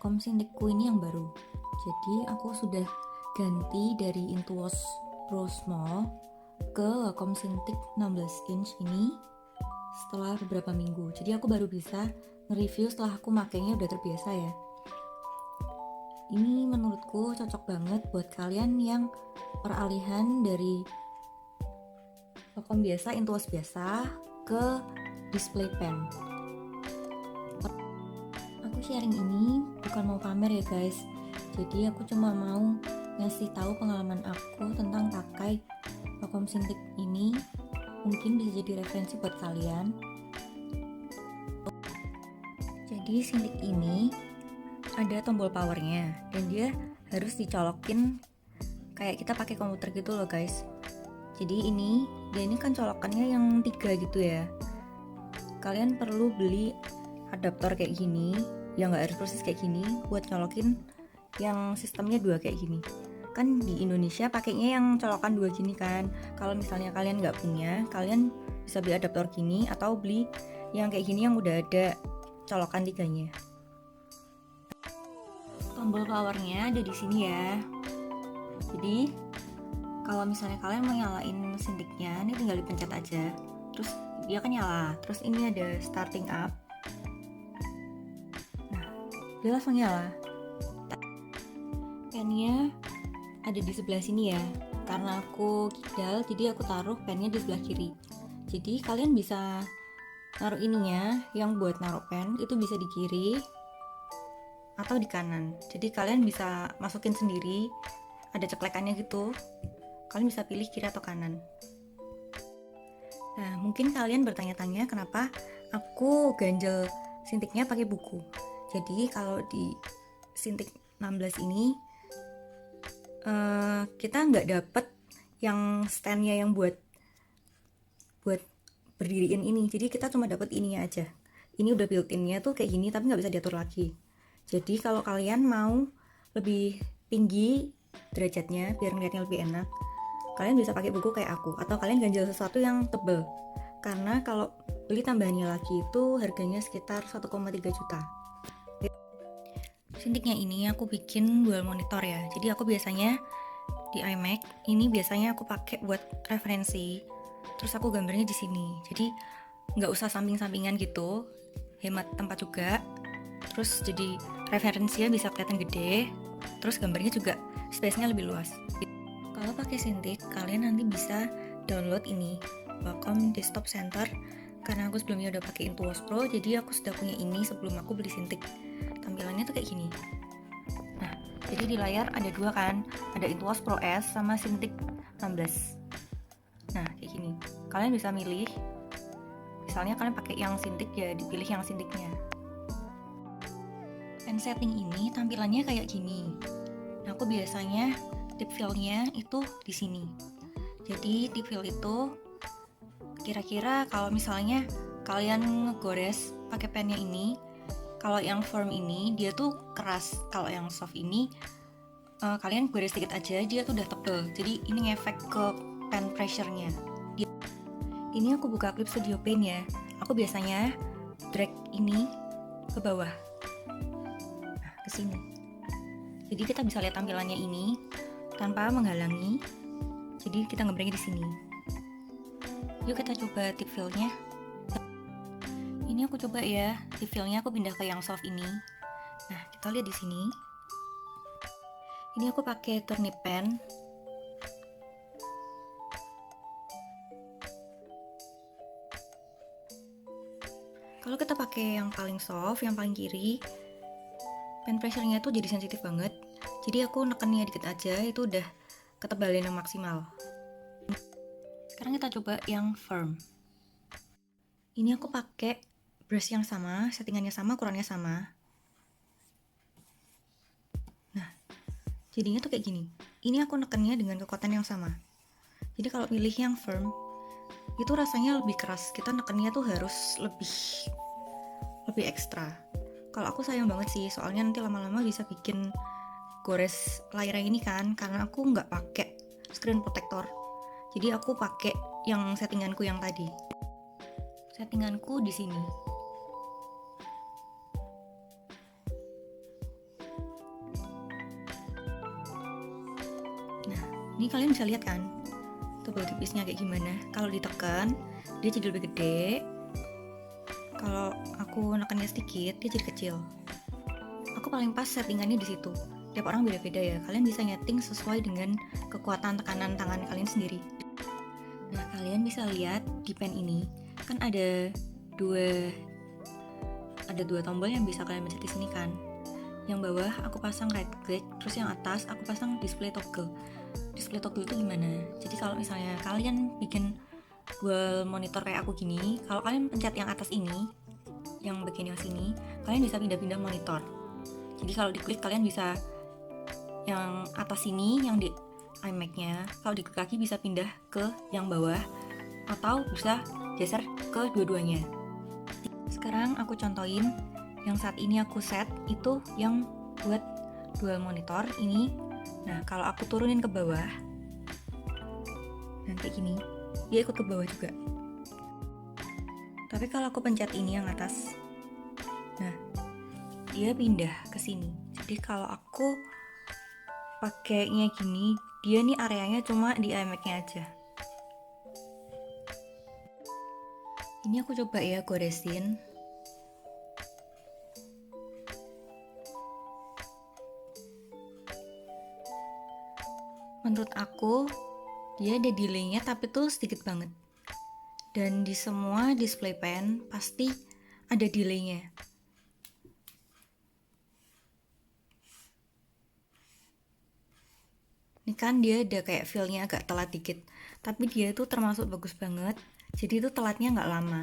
Wacom Cintiqku ini yang baru. Jadi aku sudah ganti dari Intuos Pro Small ke Wacom Cintiq 16 inch ini setelah beberapa minggu. Jadi aku baru bisa nge-review setelah aku makainya udah terbiasa ya. Ini menurutku cocok banget buat kalian yang peralihan dari Wacom biasa, Intuos biasa ke display pen. Aku sharing ini bukan mau pamer ya guys. Jadi aku cuma mau ngasih tahu pengalaman aku tentang pakai Wacom Cintiq ini. Mungkin bisa jadi referensi buat kalian. Jadi Cintiq ini ada tombol powernya dan dia harus dicolokin kayak kita pakai komputer gitu loh guys. Jadi dia ini kan colokannya yang 3 gitu ya. Kalian perlu beli adaptor kayak gini, yang nggak harus persis kayak gini, buat colokin yang sistemnya 2 kayak gini. Kan di Indonesia pakainya yang colokan 2 gini kan. Kalau misalnya kalian nggak punya, kalian bisa beli adaptor gini atau beli yang kayak gini yang udah ada colokan 3-nya. Tombol powernya ada di sini ya. Jadi kalau misalnya kalian mau nyalain Cintiqnya, ini tinggal dipencet aja. Terus dia kan nyala. Terus ini ada starting up. Nah, dia langsung nyala. Pennya ada di sebelah sini ya. Karena aku kidal, jadi aku taruh pennya di sebelah kiri. Jadi kalian bisa naruh ininya, yang buat naruh pen itu bisa di kiri atau di kanan. Jadi kalian bisa masukin sendiri, ada ceklekannya gitu. Kalian bisa pilih kiri atau kanan. Nah, mungkin kalian bertanya-tanya kenapa aku ganjel Cintiqnya pakai buku. Jadi kalau di Cintiq 16 ini kita nggak dapet yang standnya yang buat berdiriin ini. Jadi kita cuma dapet ininya aja. Ini udah built-innya tuh kayak gini, tapi nggak bisa diatur lagi. Jadi kalau kalian mau lebih tinggi derajatnya biar ngeliatnya lebih enak, kalian bisa pakai buku kayak aku, atau kalian ganjel sesuatu yang tebel. Karena kalau beli tambahannya lagi itu harganya sekitar 1,3 juta. Cintiqnya ini aku bikin dual monitor ya. Jadi aku biasanya di iMac ini biasanya aku pakai buat referensi. Terus aku gambarnya di sini. Jadi nggak usah samping-sampingan gitu, hemat tempat juga. Terus jadi referensinya bisa kelihatan gede. Terus gambarnya juga space-nya lebih luas. Kalau pakai Cintiq, kalian nanti bisa download ini Wacom Desktop Center. Karena aku sebelumnya udah pakai Intuos Pro, jadi aku sudah punya ini sebelum aku beli Cintiq. Tampilannya tuh kayak gini. Nah, jadi di layar ada 2 kan, ada Intuos Pro S sama Cintiq 16. Nah, kayak gini. Kalian bisa milih. Misalnya kalian pakai yang Cintiq ya, dipilih yang Cintiqnya. Pen setting ini tampilannya kayak gini. Nah, aku biasanya tip fill-nya itu di sini. Jadi tip fill itu kira-kira kalau misalnya kalian ngegores pakai pennya ini, kalau yang firm ini dia tuh keras, kalau yang soft ini kalian gores sedikit aja dia tuh udah tebel. Jadi ini ngefek ke pen pressure-nya. Ini aku buka Clip Studio Paint ya. Aku biasanya drag ini ke bawah. Nah, ke sini. Jadi kita bisa lihat tampilannya ini tanpa menghalangi. Jadi kita ngebrengnya di sini. Yuk kita coba tip fill-nya. Ini aku coba ya, tip fill-nya aku pindah ke yang soft ini. Nah, kita lihat di sini. Ini aku pakai turnip pen. Kalau kita pakai yang paling soft, yang paling kiri, pen pressure-nya tuh jadi sensitif banget. Jadi aku nekennya dikit aja, itu udah ketebalan yang maksimal. Sekarang kita coba yang firm. Ini aku pakai brush yang sama, settingannya sama, ukurannya sama. Nah, jadinya tuh kayak gini. Ini aku nekennya dengan kekuatan yang sama. Jadi kalau pilih yang firm, itu rasanya lebih keras. Kita nekennya tuh harus lebih ekstra. Kalau aku sayang banget sih, soalnya nanti lama-lama bisa bikin gores layarnya ini kan, karena aku nggak pakai screen protector. Jadi aku pakai yang settinganku yang tadi. Settinganku di sini. Ini kalian bisa lihat kan tebal tipisnya kayak gimana. Kalau ditekan dia jadi lebih gede, kalau aku nekannya sedikit dia jadi kecil. Aku paling pas settingannya di situ. Tiap orang beda-beda ya, kalian bisa nyeting sesuai dengan kekuatan tekanan tangan kalian sendiri. Nah, kalian bisa lihat di pen ini kan ada dua tombol yang bisa kalian pencet di sini kan. Yang bawah aku pasang right click, terus yang atas aku pasang display toggle. Display toggle itu gimana? Jadi kalau misalnya kalian bikin dual monitor kayak aku gini, kalau kalian pencet yang atas ini, yang bagian yang sini, kalian bisa pindah-pindah monitor. Jadi kalau diklik kalian bisa yang atas ini, yang di iMac-nya, kalau diklik lagi bisa pindah ke yang bawah, atau bisa geser ke dua-duanya. Sekarang aku contohin yang saat ini aku set itu yang buat dual monitor ini. Nah, kalau aku turunin ke bawah, nanti gini, dia ikut ke bawah juga. Tapi kalau aku pencet ini yang atas, nah, dia pindah ke sini. Jadi kalau aku pakainya gini, dia nih areanya cuma di iMac-nya aja. Ini aku coba ya goresin. Menurut aku dia ada delaynya tapi tuh sedikit banget. Dan di semua display pen pasti ada delaynya. Ini kan dia ada kayak feel-nya agak telat dikit, tapi dia tuh termasuk bagus banget. Jadi itu telatnya nggak lama.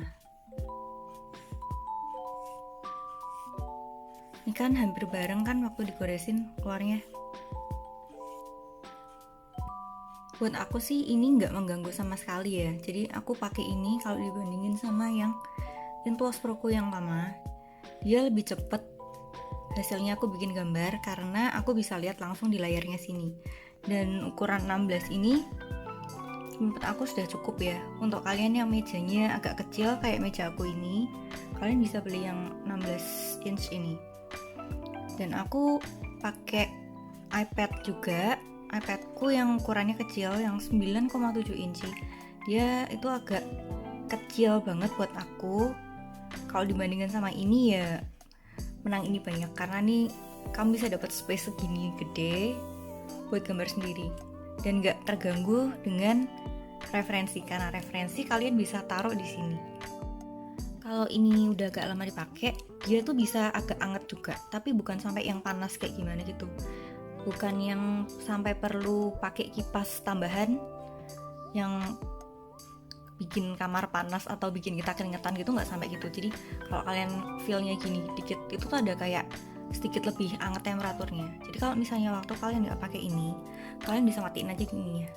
Ini kan hampir bareng kan waktu digoresin keluarnya. Buat aku sih ini nggak mengganggu sama sekali ya. Jadi aku pakai ini kalau dibandingin sama yang Intuos Proku yang lama, dia lebih cepet hasilnya aku bikin gambar karena aku bisa lihat langsung di layarnya sini. Dan ukuran 16 ini menurut aku sudah cukup ya. Untuk kalian yang mejanya agak kecil kayak meja aku ini, kalian bisa beli yang 16 inch ini. Dan aku pakai iPad juga. iPadku yang ukurannya kecil, yang 9,7 inci. Dia itu agak kecil banget buat aku. Kalau dibandingkan sama ini ya menang ini banyak, karena nih kamu bisa dapat space segini gede buat gambar sendiri dan gak terganggu dengan referensi, karena referensi kalian bisa taruh di sini. Kalau ini udah agak lama dipakai, dia tuh bisa agak anget juga, tapi bukan sampai yang panas kayak gimana gitu. Bukan yang sampai perlu pakai kipas tambahan yang bikin kamar panas atau bikin kita keringetan gitu, nggak sampai gitu. Jadi kalau kalian feel-nya gini dikit, itu tuh ada kayak sedikit lebih anget temperaturnya. Jadi kalau misalnya waktu kalian nggak pakai ini, kalian bisa matiin aja gini ya.